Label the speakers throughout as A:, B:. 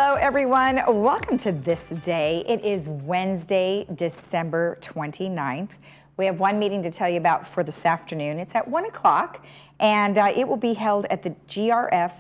A: Hello, everyone. Welcome to This Day. It is Wednesday, December 29th. We have one meeting to tell you about for this afternoon. It's at 1 o'clock, and it will be held at the GRF.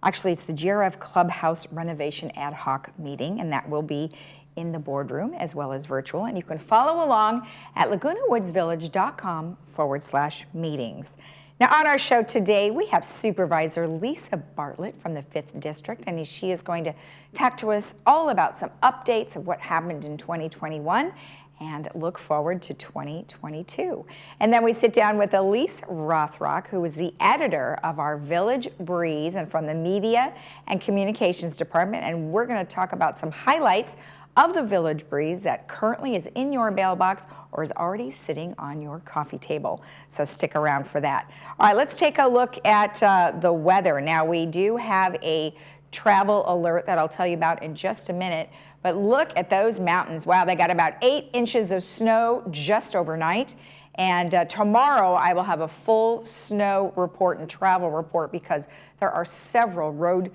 A: Actually, it's the GRF Clubhouse Renovation Ad Hoc meeting, and that will be in the boardroom as well as virtual. And you can follow along at lagunawoodsvillage.com/meetings. Now, on our show today, we have Supervisor Lisa Bartlett from the 5th District, and she is going to talk to us all about some updates of what happened in 2021 and look forward to 2022. And then we sit down with Elise Rothrock, who is the editor of our Village Breeze and from the Media and Communications Department, and we're going to talk about some highlights of the Village Breeze that currently is in your mailbox or is already sitting on your coffee table. So stick around for that. All right, let's take a look at the weather. Now, we do have a travel alert that I'll tell you about in just a minute, but look at those mountains. Wow, they got about 8 inches of snow just overnight. And tomorrow I will have a full snow report and travel report because there are several road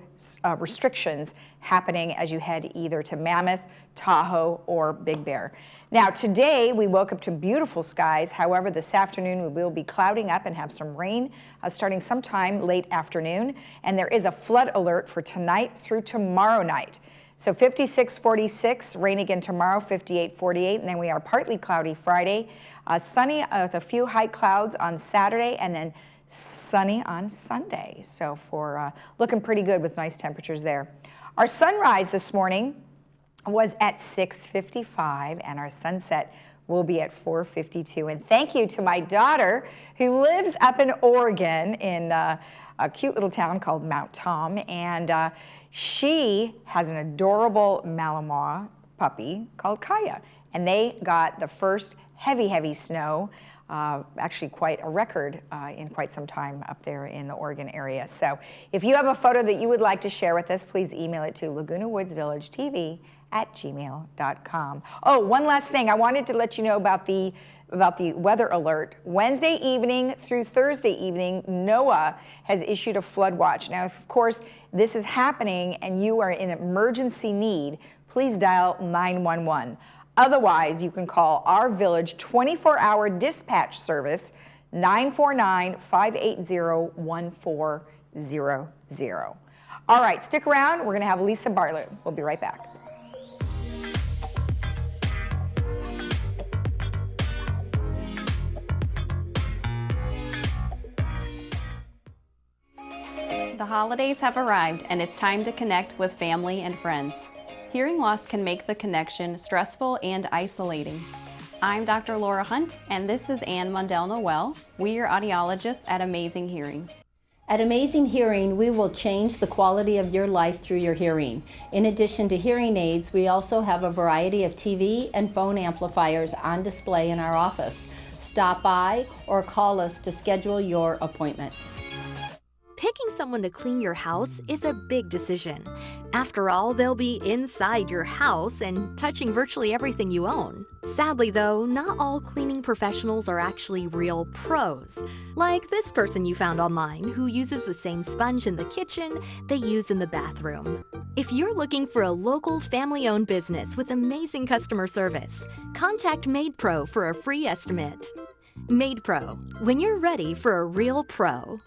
A: restrictions happening as you head either to Mammoth, Tahoe, or Big Bear. Now, today we woke up to beautiful skies. However, this afternoon we will be clouding up and have some rain starting sometime late afternoon. And there is a flood alert for tonight through tomorrow night. So 56-46, rain again tomorrow, 58-48, and then we are partly cloudy Friday, sunny with a few high clouds on Saturday, and then sunny on Sunday. So for looking pretty good with nice temperatures there. Our sunrise this morning was at 6:55, and our sunset will be at 4:52. And thank you to my daughter who lives up in Oregon in a cute little town called Mount Tom, and she has an adorable Malinois puppy called Kaya, and they got the first heavy snow, actually quite a record in quite some time up there in the Oregon area. So if you have a photo that you would like to share with us, please email it to lagunawoodsvillagetv@gmail.com. Oh, one last thing. I wanted to let you know about the weather alert. Wednesday evening through Thursday evening, NOAA has issued a flood watch. Now, if, of course, this is happening and you are in emergency need, please dial 911. Otherwise, you can call our village 24-hour dispatch service, 949-580-1400. All right, stick around. We're going to have Lisa Bartlett. We'll be right back.
B: The holidays have arrived, and it's time to connect with family and friends. Hearing loss can make the connection stressful and isolating. I'm Dr. Laura Hunt, and this is Ann Mundell-Noel. We are audiologists at Amazing Hearing.
C: At Amazing Hearing, we will change the quality of your life through your hearing. In addition to hearing aids, we also have a variety of TV and phone amplifiers on display in our office. Stop by or call us to schedule your appointment.
D: Picking someone to clean your house is a big decision. After all, they'll be inside your house and touching virtually everything you own. Sadly, though, not all cleaning professionals are actually real pros. Like this person you found online who uses the same sponge in the kitchen they use in the bathroom. If you're looking for a local family-owned business with amazing customer service, contact MaidPro for a free estimate. MaidPro, when you're ready for a real pro.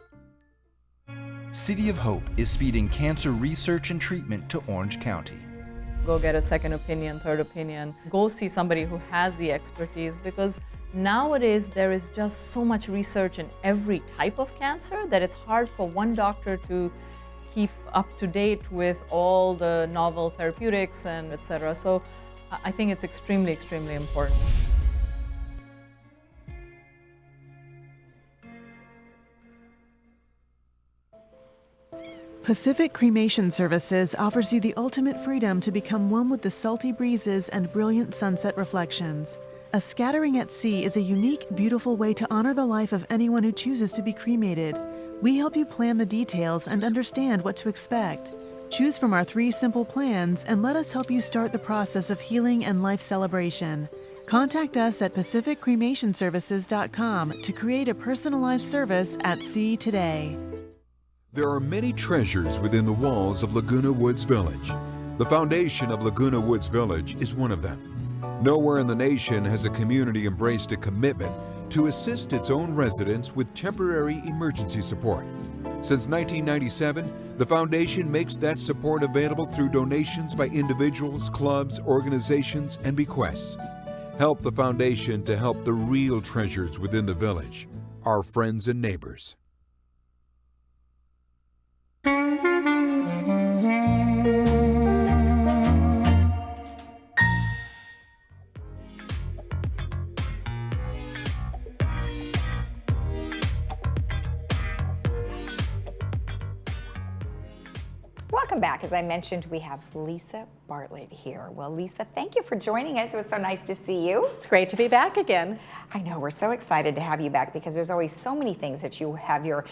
E: City of Hope is speeding cancer research and treatment to Orange County.
F: Go get a second opinion, third opinion. Go see somebody who has the expertise, because nowadays there is just so much research in every type of cancer that it's hard for one doctor to keep up to date with all the novel therapeutics and etc. So I think it's extremely important.
G: Pacific Cremation Services offers you the ultimate freedom to become one with the salty breezes and brilliant sunset reflections. A scattering at sea is a unique, beautiful way to honor the life of anyone who chooses to be cremated. We help you plan the details and understand what to expect. Choose from our 3 simple plans and let us help you start the process of healing and life celebration. Contact us at pacificcremationservices.com to create a personalized service at sea today.
H: There are many treasures within the walls of Laguna Woods Village. The foundation of Laguna Woods Village is one of them. Nowhere in the nation has a community embraced a commitment to assist its own residents with temporary emergency support. Since 1997, the foundation makes that support available through donations by individuals, clubs, organizations, and bequests. Help the foundation to help the real treasures within the village, our friends and neighbors.
A: Welcome back. As I mentioned, we have Lisa Bartlett here. Well, Lisa, thank you for joining us. It was so nice to see you.
I: It's great to be back again.
A: I know, we're so excited to have you back because there's always so many things that you have you're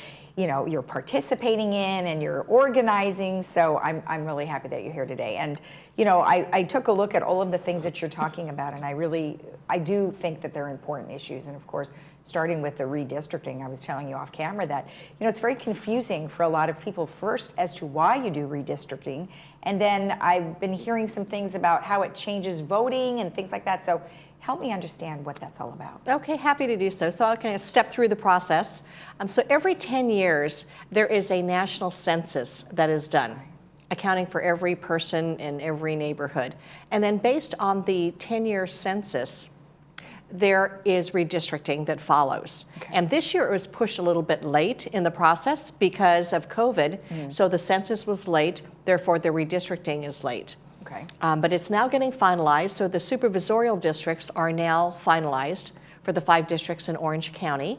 A: participating in and you're organizing. So I'm really happy that you're here today. And I took a look at all of the things that you're talking about, and I do think that they're important issues. And of course, starting with the redistricting, I was telling you off camera that, it's very confusing for a lot of people, first as to why you do redistricting. And then I've been hearing some things about how it changes voting and things like that. So help me understand what that's all about.
I: Okay, happy to do so. So I'll kind of step through the process. So every 10 years, there is a national census that is done, accounting for every person in every neighborhood. And then based on the 10-year census, there is redistricting that follows. Okay. And this year it was pushed a little bit late in the process because of COVID. So the census was late, therefore the redistricting is late.
A: Okay.
I: But it's now getting finalized, so the supervisorial districts are now finalized for the 5 districts in Orange County.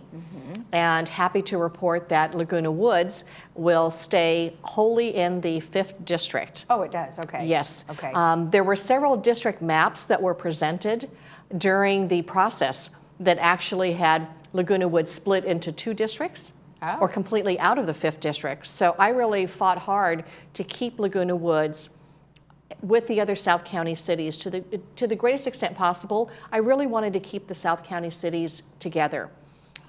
I: And happy to report that Laguna Woods will stay wholly in the 5th district.
A: Oh, it does, okay.
I: Yes.
A: Okay.
I: There were several district maps that were presented during the process that actually had Laguna Woods split into 2 districts or completely out of the 5th district. So I really fought hard to keep Laguna Woods with the other South County cities to the greatest extent possible. I really wanted to keep the South County cities together.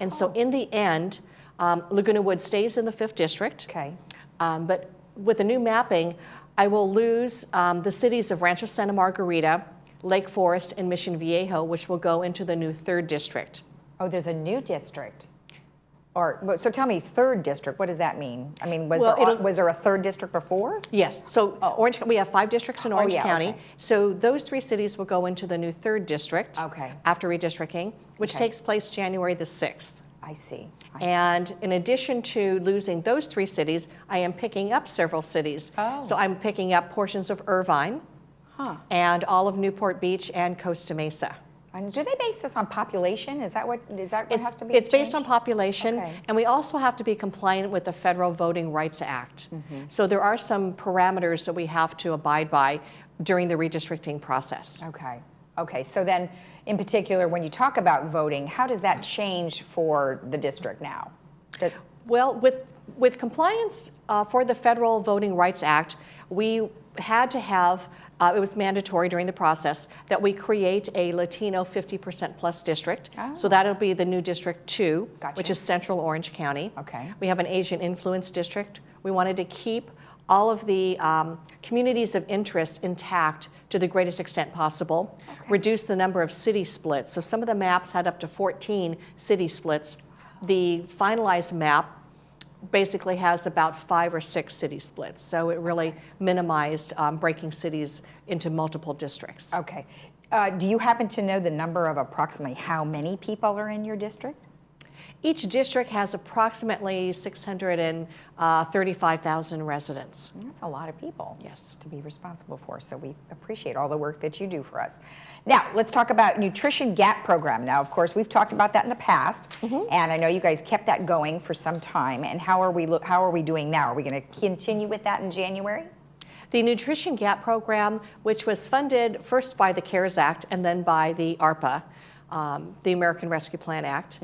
I: And so in the end, Laguna Woods stays in the 5th district.
A: Okay.
I: But with the new mapping, I will lose the cities of Rancho Santa Margarita, Lake Forest, and Mission Viejo, which will go into the new 3rd district.
A: Oh, there's a new district. So tell me, 3rd district, what does that mean? I mean, was there a 3rd district before?
I: Yes, so we have 5 districts in Orange County.
A: Okay.
I: So those 3 cities will go into the new 3rd district after redistricting, which takes place January the 6th.
A: I see.
I: And in addition to losing those 3 cities, I am picking up several cities. So I'm picking up portions of Irvine, and all of Newport Beach and Costa Mesa.
A: And do they base this on population? Is that what has to be
I: It's based on population,
A: Okay.
I: and we also have to be compliant with the Federal Voting Rights Act. So there are some parameters that we have to abide by during the redistricting process.
A: Okay, so then in particular, when you talk about voting, how does that change for the district now?
I: Well, with compliance for the Federal Voting Rights Act, we had to have, it was mandatory during the process, that we create a Latino 50% plus district. So that'll be the new District 2, which is Central Orange County.
A: Okay.
I: We have an Asian Influence District. We wanted to keep all of the communities of interest intact to the greatest extent possible, reduce the number of city splits. So some of the maps had up to 14 city splits. The finalized map basically has about 5 or 6 city splits. So it really minimized breaking cities into multiple districts.
A: Okay. Do you happen to know the number of approximately how many people are in your district?
I: Each district has approximately 635,000 residents.
A: That's a lot of people.
I: Yes.
A: To be responsible for. So we appreciate all the work that you do for us. Now, let's talk about Nutrition Gap Program. Now, of course, we've talked about that in the past, and I know you guys kept that going for some time. And how are we doing now? Are we going to continue with that in January?
I: The Nutrition Gap Program, which was funded first by the CARES Act and then by the ARPA, the American Rescue Plan Act,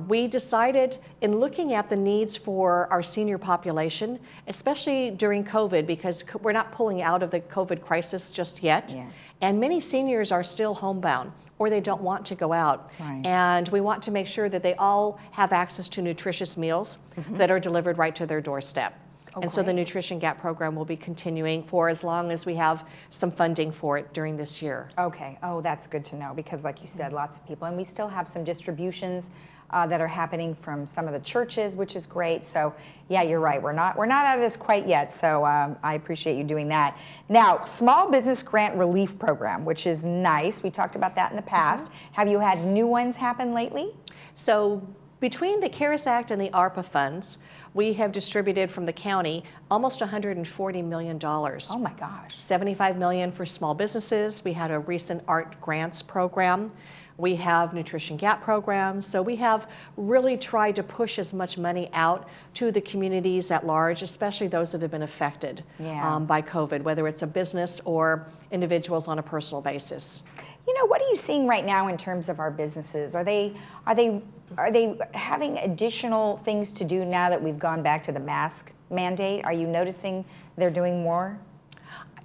I: we decided in looking at the needs for our senior population, especially during COVID, because we're not pulling out of the COVID crisis just yet, and many seniors are still homebound or they don't want to go out. And we want to make sure that they all have access to nutritious meals that are delivered right to their doorstep. And so the
A: great.
I: Nutrition Gap program will be continuing for as long as we have some funding for it during this year.
A: Okay. Oh, that's good to know because, like you said, lots of people, and we still have some distributions that are happening from some of the churches, which is great. So, yeah, you're right. We're not out of this quite yet. So I appreciate you doing that. Now, Small Business Grant Relief Program, which is nice. We talked about that in the past. Have you had new ones happen lately?
I: So between the CARES Act and the ARPA funds, we have distributed from the county almost $140 million.
A: Oh my gosh.
I: $75 million for small businesses. We had a recent art grants program. We have Nutrition Gap programs. So we have really tried to push as much money out to the communities at large, especially those that have been affected by COVID, whether it's a business or individuals on a personal basis.
A: You know, what are you seeing right now in terms of our businesses? Are they having additional things to do now that we've gone back to the mask mandate? Are you noticing they're doing more?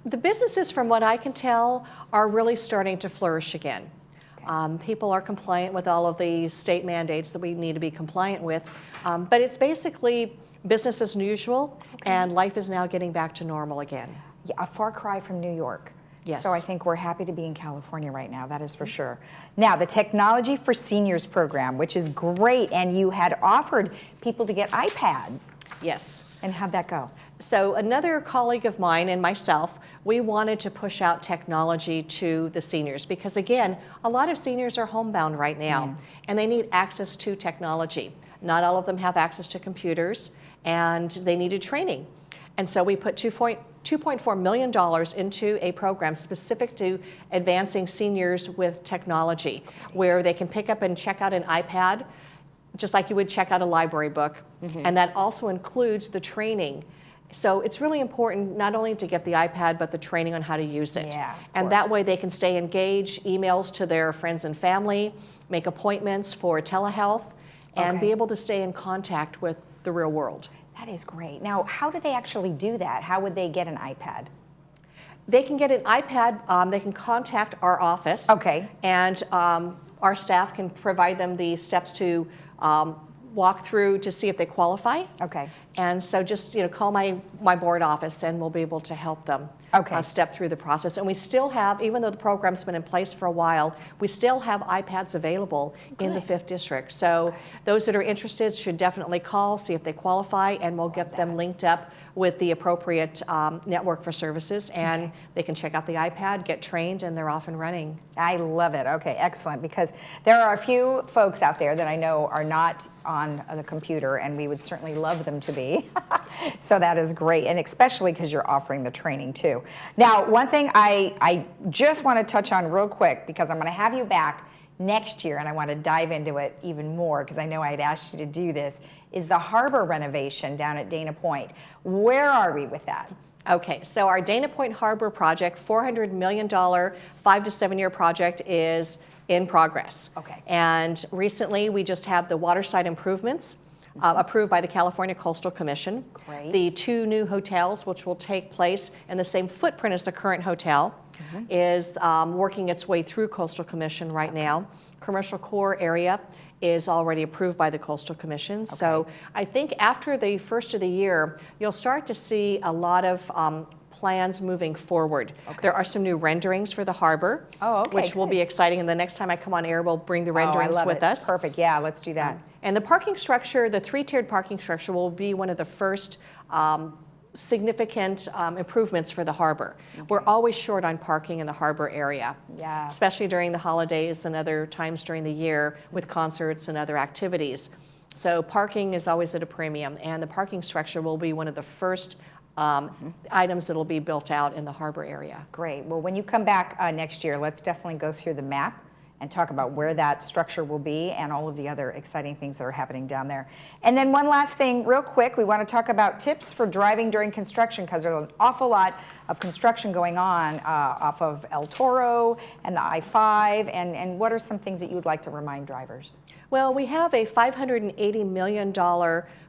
I: The businesses, from what I can tell, are really starting to flourish again. People are compliant with all of the state mandates that we need to be compliant with, but it's basically business as usual, and life is now getting back to normal again.
A: Yeah, a far cry from New York.
I: Yes.
A: So I think we're happy to be in California right now, that is for sure. Now, the Technology for Seniors program, which is great, and you had offered people to get iPads.
I: Yes.
A: And how'd that go?
I: So another colleague of mine and myself, we wanted to push out technology to the seniors because, again, a lot of seniors are homebound right now, and they need access to technology. Not all of them have access to computers, and they needed training. And so we put $2.4 million into a program specific to advancing seniors with technology, where they can pick up and check out an iPad, just like you would check out a library book. And that also includes the training. So it's really important not only to get the iPad, but the training on how to use it.
A: Yeah,
I: and that way they can stay engaged, emails to their friends and family, make appointments for telehealth, and be able to stay in contact with the real world.
A: That is great. Now, how do they actually do that? How would they get an iPad?
I: They can get an iPad. They can contact our office.
A: Okay.
I: And our staff can provide them the steps to walk through to see if they qualify.
A: Okay.
I: And so just call my board office, and we'll be able to help them step through the process. And we still have, even though the program's been in place for a while, we still have iPads available in the 5th District. So those that are interested should definitely call, see if they qualify, and we'll get them linked up with the appropriate network for services, and they can check out the iPad, get trained, and they're off and running.
A: I love it. Okay, excellent, because there are a few folks out there that I know are not on the computer, and we would certainly love them to be. So that is great, and especially because you're offering the training too. Now, one thing I just want to touch on real quick, because I'm going to have you back next year, and I want to dive into it even more, because I know I'd asked you to do this, is the harbor renovation down at Dana Point. Where are we with that?
I: Okay, so our Dana Point Harbor project, $400 million, 5 to 7 year project, is in progress.
A: Okay.
I: And recently we just have the Waterside improvements approved by the California Coastal Commission.
A: Great.
I: The 2 new hotels, which will take place in the same footprint as the current hotel, is working its way through Coastal Commission right now. Commercial core area is already approved by the Coastal Commission. So I think after the first of the year, you'll start to see a lot of plans moving forward. There are some new renderings for the harbor, which will be exciting. And the next time I come on air, we'll bring the renderings with us.
A: Perfect. Yeah, let's do that.
I: And the parking structure, the 3-tiered parking structure, will be one of the first significant improvements for the harbor. We're always short on parking in the harbor area, especially during the holidays and other times during the year with concerts and other activities. So parking is always at a premium, and the parking structure will be one of the first items that will be built out in the harbor area.
A: Great. Well, when you come back next year, let's definitely go through the map and talk about where that structure will be and all of the other exciting things that are happening down there. And then one last thing, real quick, we want to talk about tips for driving during construction, because there's an awful lot of construction going on off of El Toro and the I-5, and what are some things that you would like to remind drivers?
I: Well, we have a $580 million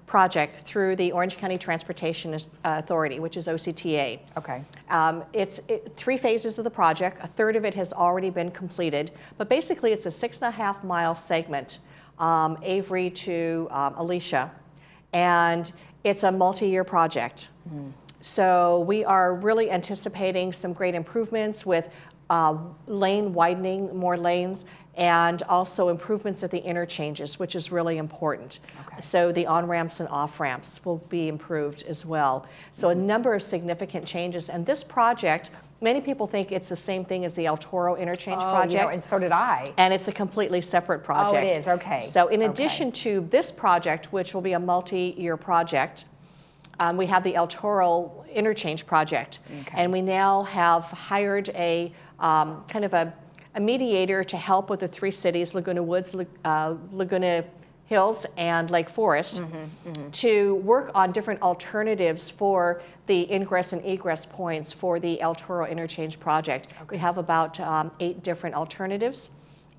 I: project through the Orange County Transportation Authority, which is OCTA.
A: Okay.
I: It's 3 phases of the project. A third of it has already been completed, but basically it's a 6.5-mile segment, Avery to Alicia. And It's a multi-year project. So we are really anticipating some great improvements with lane widening, more lanes, and also improvements at the interchanges, which is really important. So the on-ramps and off-ramps will be improved as well. So a number of significant changes. And this project, many people think it's the same thing as the El Toro interchange project.
A: You know, and so did I.
I: And it's a completely separate project.
A: Oh, it is, okay.
I: So in addition to this project, which will be a multi-year project, we have the El Toro interchange project. And we now have hired a kind of a mediator to help with the three cities, Laguna Woods, Laguna Hills, and Lake Forest, to work on different alternatives for the ingress and egress points for the El Toro interchange project. We have about 8 different alternatives,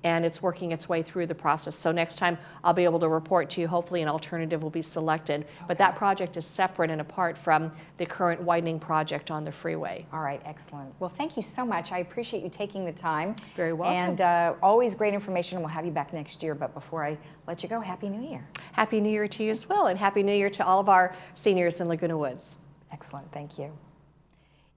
I: and it's working its way through the process. So next time I'll be able to report to you, hopefully an alternative will be selected. But that project is separate and apart from the current widening project on the freeway.
A: All right, excellent. Well, thank you so much. I appreciate you taking the time.
I: Very welcome.
A: And always great information, and we'll have you back next year. But before I let you go, Happy New Year.
I: Happy New Year to you as well, and Happy New Year to all of our seniors in Laguna Woods.
A: Excellent, thank you.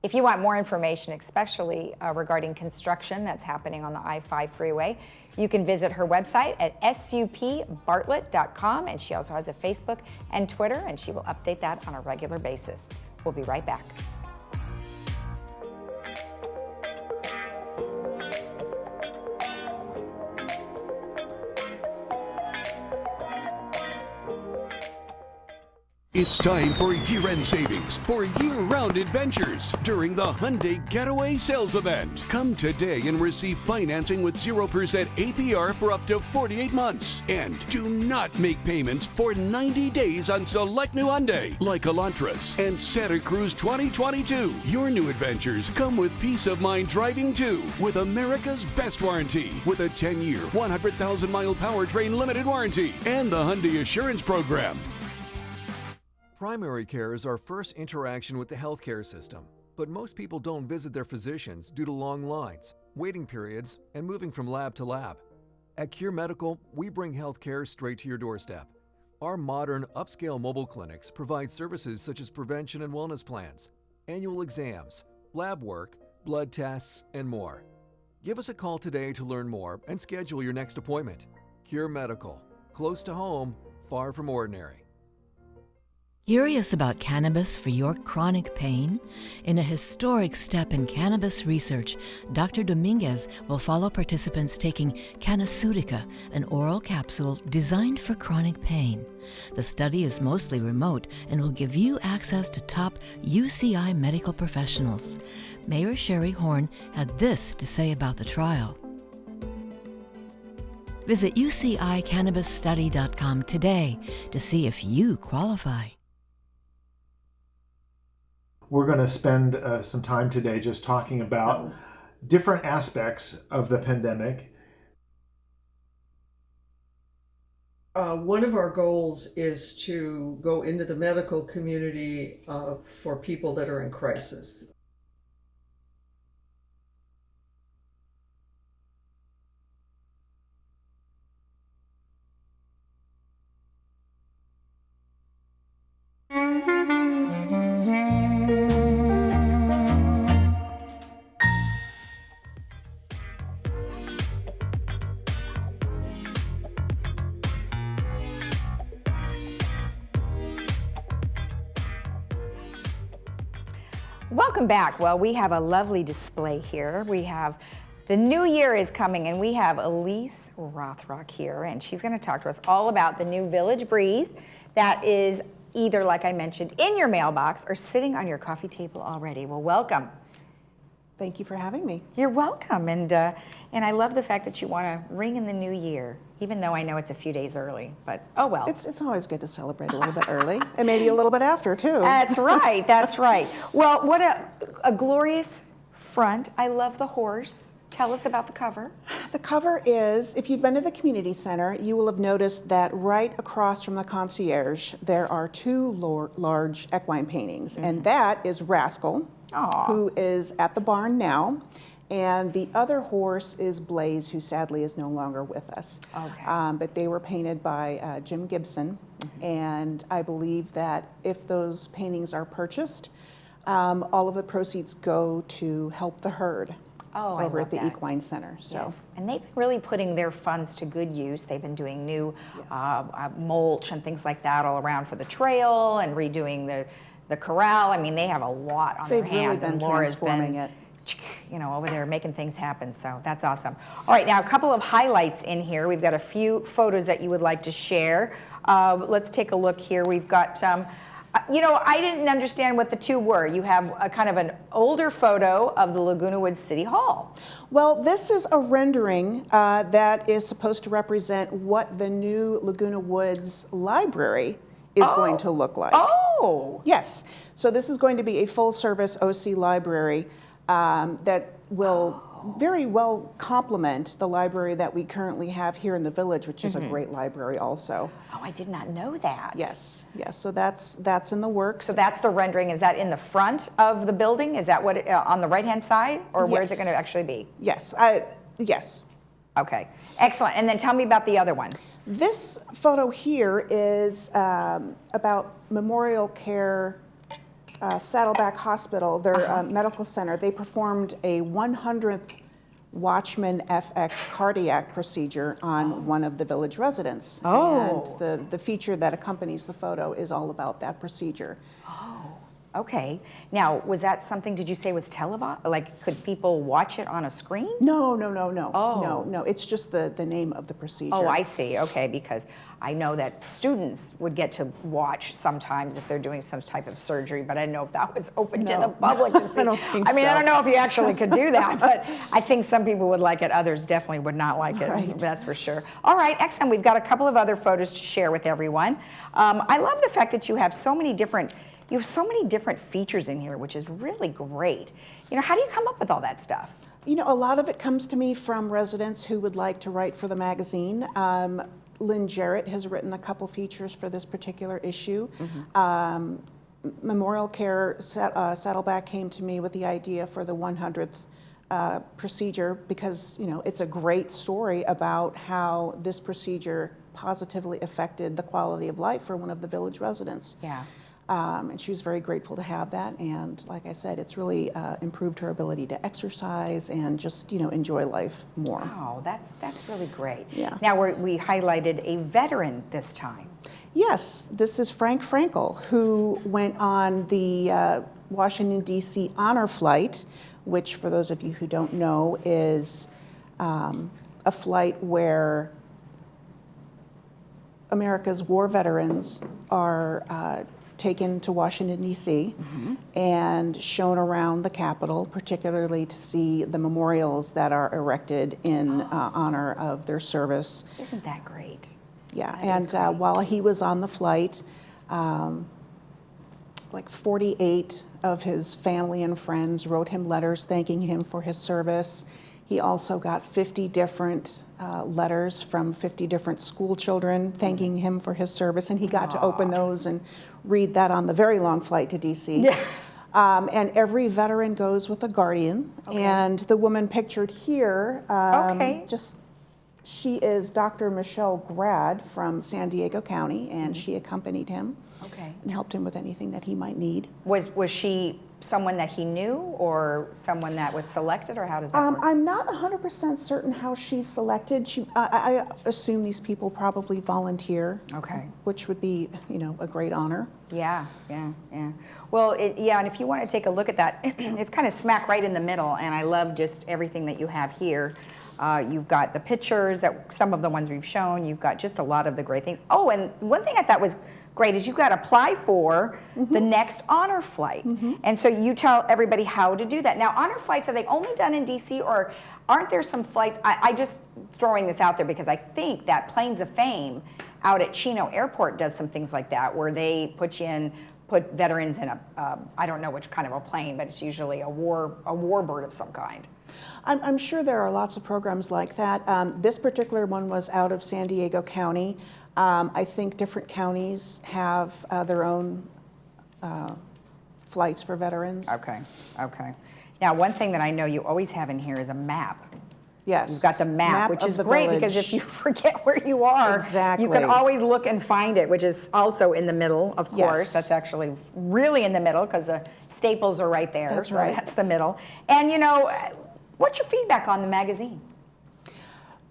A: If you want more information, especially regarding construction that's happening on the I-5 freeway, you can visit her website at supbartlett.com, and she also has a Facebook and Twitter, and she will update that on a regular basis. We'll be right back.
J: It's time for year-end savings for year-round adventures during the Hyundai Getaway Sales Event. Come today and receive financing with 0% APR for up to 48 months. And do not make payments for 90 days on select new Hyundai, like Elantras and Santa Cruz 2022. Your new adventures come with peace of mind driving too, with America's best warranty, with a 10-year, 100,000-mile powertrain limited warranty, and the Hyundai Assurance Program.
K: Primary care is our first interaction with the healthcare system, but most people don't visit their physicians due to long lines, waiting periods, and moving from lab to lab. At Cure Medical, we bring healthcare straight to your doorstep. Our modern, upscale mobile clinics provide services such as prevention and wellness plans, annual exams, lab work, blood tests, and more. Give us a call today to learn more and schedule your next appointment. Cure Medical, close to home, far from ordinary.
L: Curious about cannabis for your chronic pain? In a historic step in cannabis research, Dr. Dominguez will follow participants taking Canasutica, an oral capsule designed for chronic pain. The study is mostly remote and will give you access to top UCI medical professionals. Mayor Sherry Horn had this to say about the trial. Visit UCICannabisStudy.com today to see if you qualify.
M: We're going to spend some time today just talking about different aspects of the pandemic.
N: One of our goals is to go into the medical community for people that are in crisis.
A: Welcome back. Well, we have a lovely display here. We have the new year is coming, and we have Elise Rothrock here, and she's going to talk to us all about the new Village Breeze that is either, like I mentioned, in your mailbox or sitting on your coffee table already. Well, welcome.
O: Thank you for having me.
A: You're welcome, and I love the fact that you want to ring in the new year, even though I know it's a few days early, but oh well.
O: It's always good to celebrate a little bit early, and maybe a little bit after, too.
A: That's right, that's right. Well, what a glorious front. I love the horse. Tell us about the cover.
O: The cover is, if you've been to the community center, you will have noticed that right across from the concierge, there are two large equine paintings, and that is Rascal, who is at the barn now, And the other horse is Blaze, who sadly is no longer with us.
A: Okay.
O: But they were painted by Jim Gibson. And I believe that if those paintings are purchased, all of the proceeds go to help the herd over at the Equine Center. So.
A: Yes. And they've been really putting their funds to good use. They've been doing new mulch and things like that all around for the trail and redoing the corral. I mean, they have a lot on their hands.
O: They've really been transforming it.
A: You know, over there making things happen, so that's awesome. All right, now a couple of highlights in here. We've got a few photos that you would like to share. Let's take a look here. We've got, you know, I didn't understand what the two were. You have a kind of an older photo of the Laguna Woods City Hall.
O: Well, this is a rendering that is supposed to represent what the new Laguna Woods Library is going to look like.
A: Oh!
O: Yes. So this is going to be a full-service OC library that will very well complement the library that we currently have here in the village, which is a great library also.
A: Oh, I did not know that.
O: Yes, yes. So that's in the works.
A: So that's the rendering. Is that in the front of the building? Is that what on the right-hand side, or where is it going to actually be?
O: Yes, yes.
A: Okay, excellent. And then tell me about the other one.
O: This photo here is about Memorial Care Saddleback Hospital, their medical center. They performed a 100th Watchman FX cardiac procedure on one of the village residents.
A: Oh.
O: And the feature that accompanies the photo is all about that procedure.
A: Okay. Now, was that something, did you say was televised? Like, could people watch it on a screen?
O: No.
A: Oh.
O: No. It's just the name of the procedure.
A: Oh, I see. Okay, because I know that students would get to watch sometimes if they're doing some type of surgery, but I didn't know if that was open to the public to see.
O: I don't think
A: I mean,
O: so.
A: I don't know if you actually could do that, but I think some people would like it. Others definitely would not like it.
O: Right.
A: That's for sure. All right, excellent. We've got a couple of other photos to share with everyone. I love the fact that you have so many different features in here, which is really great. You know, how do you come up with all that stuff?
O: You know, a lot of it comes to me from residents who would like to write for the magazine. Lynn Jarrett has written a couple features for this particular issue. Memorial Care Saddleback came to me with the idea for the 100th procedure because, you know, it's a great story about how this procedure positively affected the quality of life for one of the village residents.
A: Yeah.
O: And she was very grateful to have that. And like I said, it's really improved her ability to exercise and just, you know, enjoy life more.
A: Wow, that's really great.
O: Yeah.
A: Now, we highlighted a veteran this time.
O: Yes, this is Frank Frankel, who went on the Washington, D.C. honor flight, which, for those of you who don't know, is a flight where America's war veterans are taken to Washington, D.C. And shown around the Capitol, particularly to see the memorials that are erected in honor of their service.
A: Isn't that great?
O: Yeah,
A: That
O: and while he was on the flight, like 48 of his family and friends wrote him letters thanking him for his service. He also got 50 different letters from 50 different school children thanking him for his service, and he got to open those and read that on the very long flight to D.C.
A: Yeah.
O: And every veteran goes with a guardian, and the woman pictured here, she is Dr. Michelle Grad from San Diego County, and she accompanied him and helped him with anything that he might need.
A: Was she someone that he knew or someone that was selected, or how does that work?
O: I'm not 100% certain how she's selected. I assume these people probably volunteer, which would be, you know, a great honor.
A: Yeah. Well, and if you want to take a look at that, it's kind of smack right in the middle, and I love just everything that you have here. You've got the pictures, that some of the ones we've shown. You've got just a lot of the great things. Oh, and one thing I thought was great is you've got to apply for the next honor flight. And so you tell everybody how to do that. Now, honor flights, are they only done in D.C., or aren't there some flights? I just throwing this out there because I think that Planes of Fame out at Chino Airport does some things like that, where they put veterans in I don't know which kind of a plane, but it's usually a warbird of some kind.
O: I'm sure there are lots of programs like that. This particular one was out of San Diego County. I think different counties have their own flights for veterans.
A: Okay. Now, one thing that I know you always have in here is a map.
O: Yes.
A: You've got the map, which
O: of
A: is
O: the
A: great
O: village.
A: because if you forget where you are,
O: Exactly.
A: you can always look and find it, which is also in the middle, of course.
O: Yes.
A: That's actually really in the middle because the staples are right there.
O: That's
A: so
O: right.
A: That's the middle. And you know, what's your feedback on the magazine?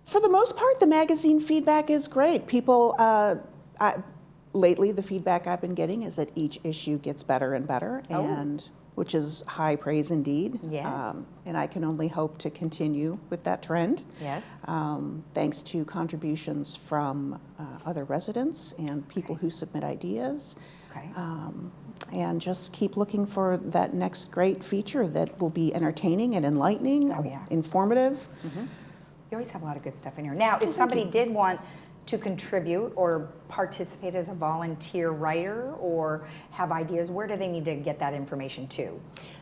O: For the most part, the magazine feedback is great. People, lately the feedback I've been getting is that each issue gets better and better, and which is high praise indeed.
A: Yes.
O: And I can only hope to continue with that trend.
A: Yes.
O: Thanks to contributions from other residents and people who submit ideas.
A: Okay.
O: And just keep looking for that next great feature that will be entertaining and enlightening, informative.
A: Mm-hmm. You always have a lot of good stuff in here. Now, if somebody did want to contribute or participate as a volunteer writer or have ideas, where do they need to get that information to?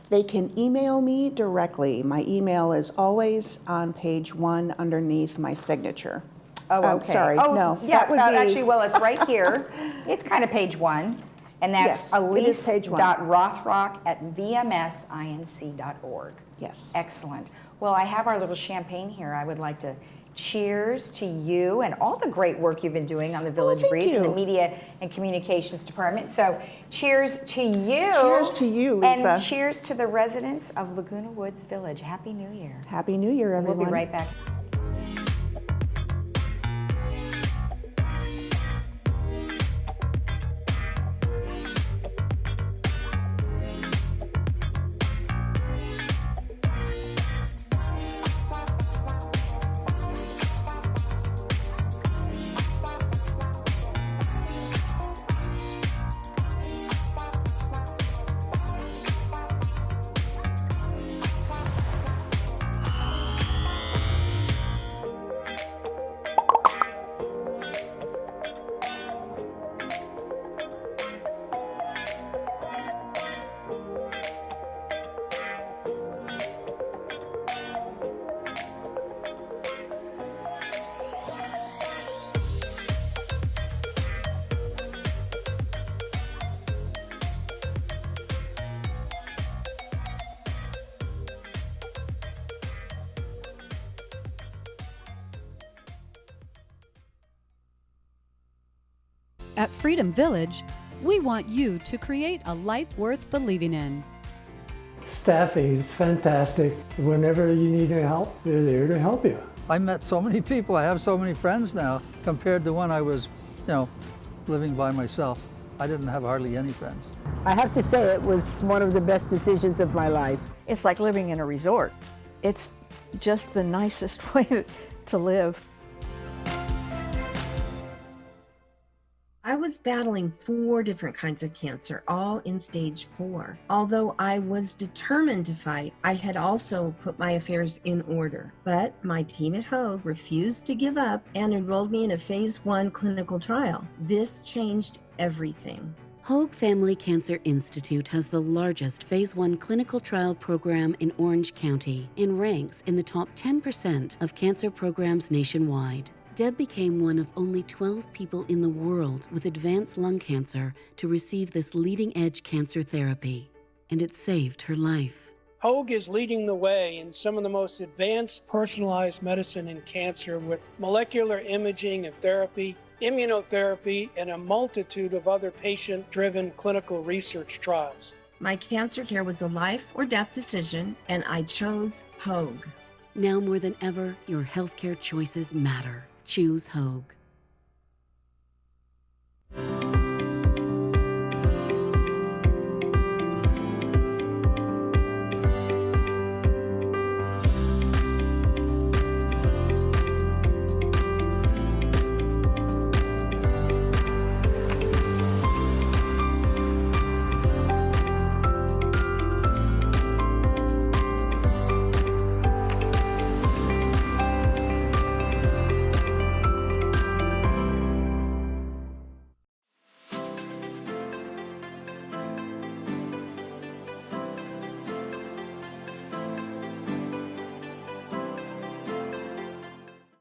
O: They can email me directly. My email is always on page 1 underneath my signature.
A: Oh, okay.
O: Sorry,
A: oh,
O: no.
A: Yeah,
O: that would be...
A: actually, well, it's right here. It's kind of page 1. And that's
O: Yes, it is page 1.
A: elise.rothrock@vmsinc.org.
O: Yes.
A: Excellent. Well, I have our little champagne here. I would like to cheers to you and all the great work you've been doing on the Village Breeze and the Media and Communications Department. So cheers to you.
O: Cheers to you, Lisa.
A: And cheers to the residents of Laguna Woods Village. Happy New Year.
O: Happy New Year, everyone.
A: We'll be right back.
P: At Freedom Village, we want you to create a life worth believing in.
Q: Staff is fantastic. Whenever you need help, they're there to help you.
R: I met so many people. I have so many friends now compared to when I was, living by myself. I didn't have hardly any friends.
S: I have to say it was one of the best decisions of my life. It's like living in a resort. It's just the nicest way to live.
T: I was battling 4 different kinds of cancer, all in stage 4. Although I was determined to fight, I had also put my affairs in order. But my team at Hoag refused to give up and enrolled me in a phase 1 clinical trial. This changed everything.
U: Hoag Family Cancer Institute has the largest phase 1 clinical trial program in Orange County and ranks in the top 10% of cancer programs nationwide. Deb became one of only 12 people in the world with advanced lung cancer to receive this leading-edge cancer therapy, and it saved her life.
V: Hoag is leading the way in some of the most advanced personalized medicine in cancer with molecular imaging and therapy, immunotherapy, and a multitude of other patient-driven clinical research trials.
T: My cancer care was a life or death decision, and I chose Hoag.
U: Now more than ever, your healthcare choices matter. Choose Hoag.